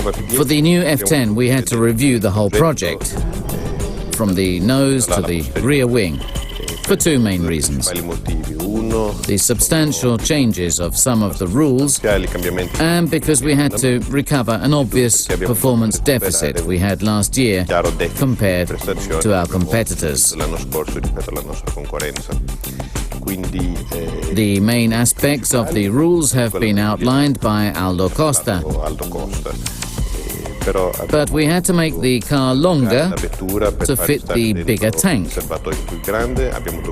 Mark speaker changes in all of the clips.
Speaker 1: For the new F10, we had to review the whole project, from the nose to the rear wing, for two main reasons. The substantial changes of some of the rules, and because we had to recover an obvious performance deficit we had last year compared to our competitors. The main aspects of the rules have been outlined by Aldo Costa, but we had to make the car longer to fit the bigger tank.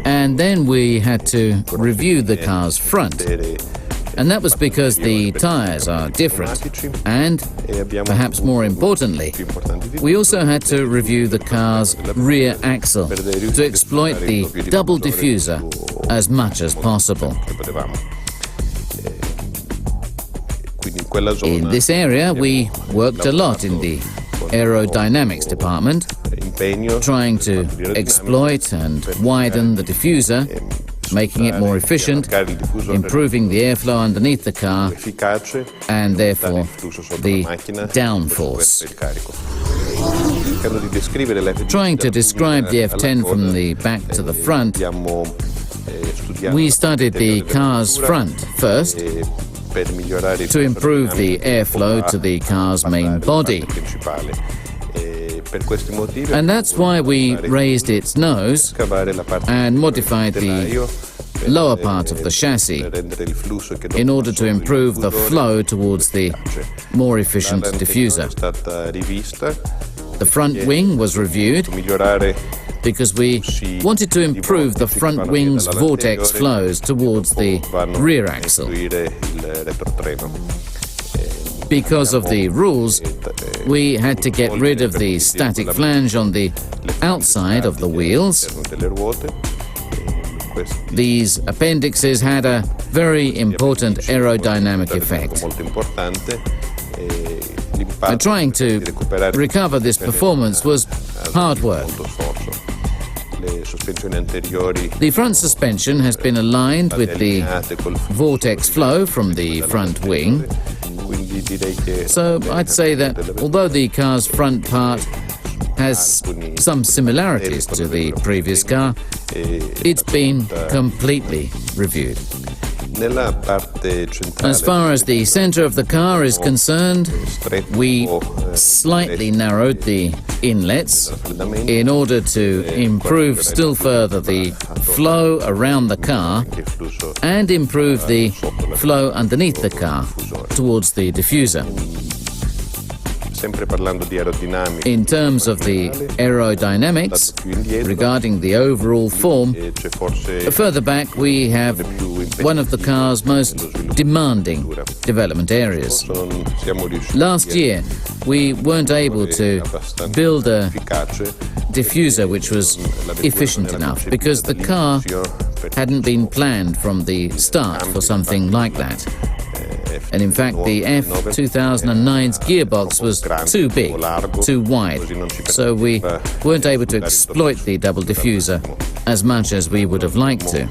Speaker 1: And then we had to review the car's front. And that was because the tires are different. And, perhaps more importantly, we also had to review the car's rear axle to exploit the double diffuser as much as possible. In this area, we worked a lot in the aerodynamics department, trying to exploit and widen the diffuser, making it more efficient, improving the airflow underneath the car, and therefore the downforce. Trying to describe the F10 from the back to the front, we studied the car's front first, to improve the airflow to the car's main body. And that's why we raised its nose and modified the lower part of the chassis in order to improve the flow towards the more efficient diffuser. The front wing was reviewed because we wanted to improve the front wing's vortex flows towards the rear axle. Because of the rules, we had to get rid of the static flange on the outside of the wheels. These appendixes had a very important aerodynamic effect. Trying to recover this performance was hard work. The front suspension has been aligned with the vortex flow from the front wing. So I'd say that although the car's front part has some similarities to the previous car, it's been completely reviewed. As far as the center of the car is concerned, we slightly narrowed the inlets in order to improve still further the flow around the car and improve the flow underneath the car towards the diffuser. In terms of the aerodynamics, regarding the overall form, further back we have one of the car's most demanding development areas. Last year, we weren't able to build a diffuser which was efficient enough because the car hadn't been planned from the start for something like that. And in fact, the F2009's gearbox was too big, too wide, so we weren't able to exploit the double diffuser as much as we would have liked to.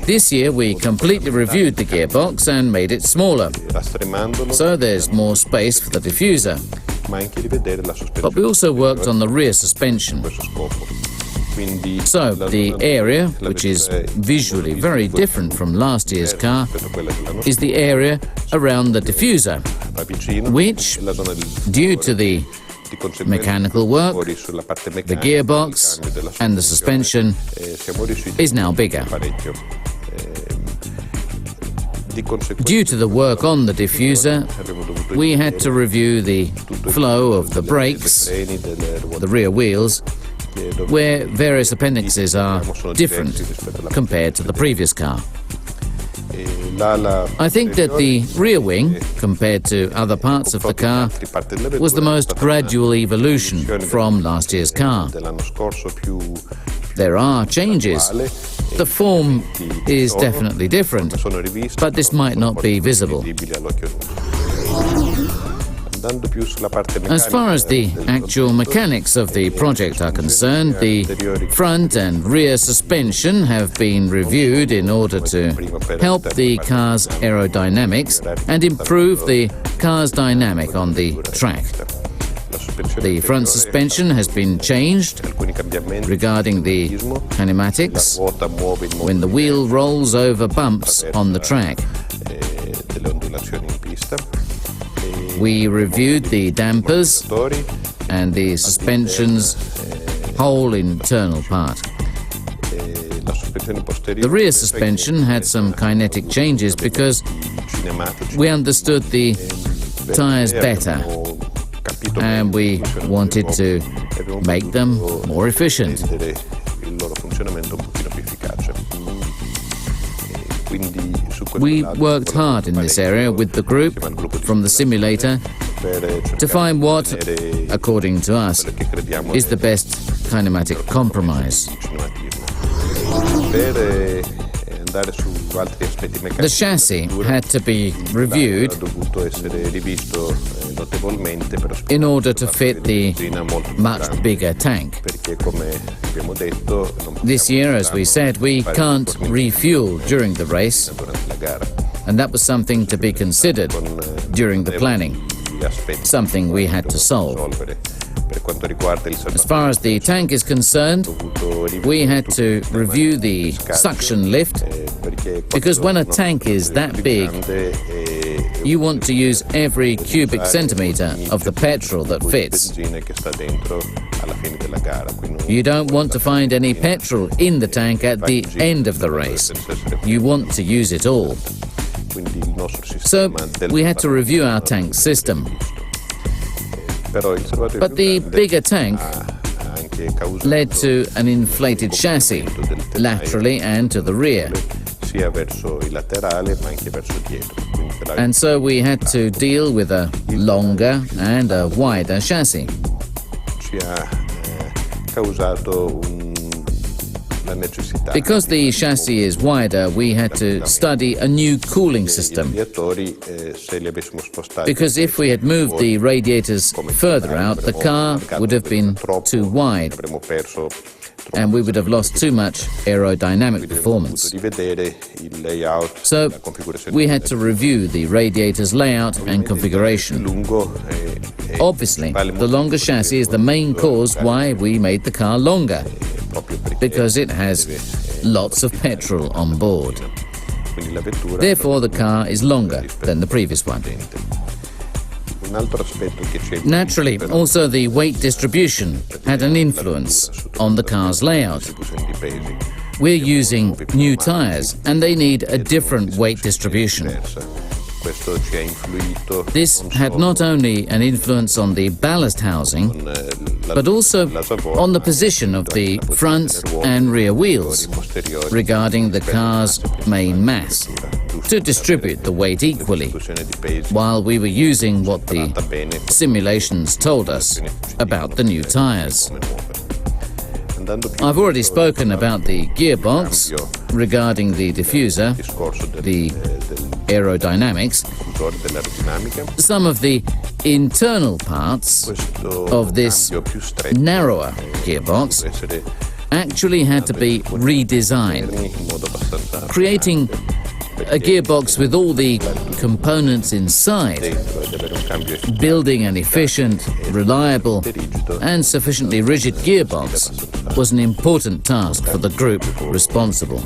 Speaker 1: This year, we completely reviewed the gearbox and made it smaller, so there's more space for the diffuser. But we also worked on the rear suspension. So, the area, which is visually very different from last year's car, is the area around the diffuser, which, due to the mechanical work, the gearbox and the suspension, is now bigger. Due to the work on the diffuser, we had to review the flow of the brakes, the rear wheels, where various appendixes are different compared to the previous car. I think that the rear wing, compared to other parts of the car, was the most gradual evolution from last year's car. There are changes. The form is definitely different, but this might not be visible. As far as the actual mechanics of the project are concerned, the front and rear suspension have been reviewed in order to help the car's aerodynamics and improve the car's dynamic on the track. The front suspension has been changed regarding the kinematics when the wheel rolls over bumps on the track. We reviewed the dampers and the suspension's whole internal part. The rear suspension had some kinetic changes because we understood the tires better and we wanted to make them more efficient. We worked hard in this area with the group from the simulator to find what, according to us, is the best kinematic compromise. The chassis had to be reviewed in order to fit the much bigger tank. This year, as we said, we can't refuel during the race, and that was something to be considered during the planning, something we had to solve. As far as the tank is concerned, we had to review the suction lift, because when a tank is that big, you want to use every cubic centimetre of the petrol that fits. You don't want to find any petrol in the tank at the end of the race. You want to use it all. So we had to review our tank system. But the bigger tank led to an inflated chassis, laterally and to the rear. And so we had to deal with a longer and a wider chassis. Because the chassis is wider, we had to study a new cooling system. Because if we had moved the radiators further out, the car would have been too wide, and we would have lost too much aerodynamic performance. So we had to review the radiator's layout and configuration. Obviously, the longer chassis is the main cause why we made the car longer, because it has lots of petrol on board. Therefore, the car is longer than the previous one. Naturally, also the weight distribution had an influence on the car's layout. We're using new tires, and they need a different weight distribution. This had not only an influence on the ballast housing, but also on the position of the front and rear wheels regarding the car's main mass, to distribute the weight equally, while we were using what the simulations told us about the new tires. I've already spoken about the gearbox, regarding the diffuser, the aerodynamics. Some of the internal parts of this narrower gearbox actually had to be redesigned, creating a gearbox with all the components inside. Building an efficient, reliable and sufficiently rigid gearbox was an important task for the group responsible.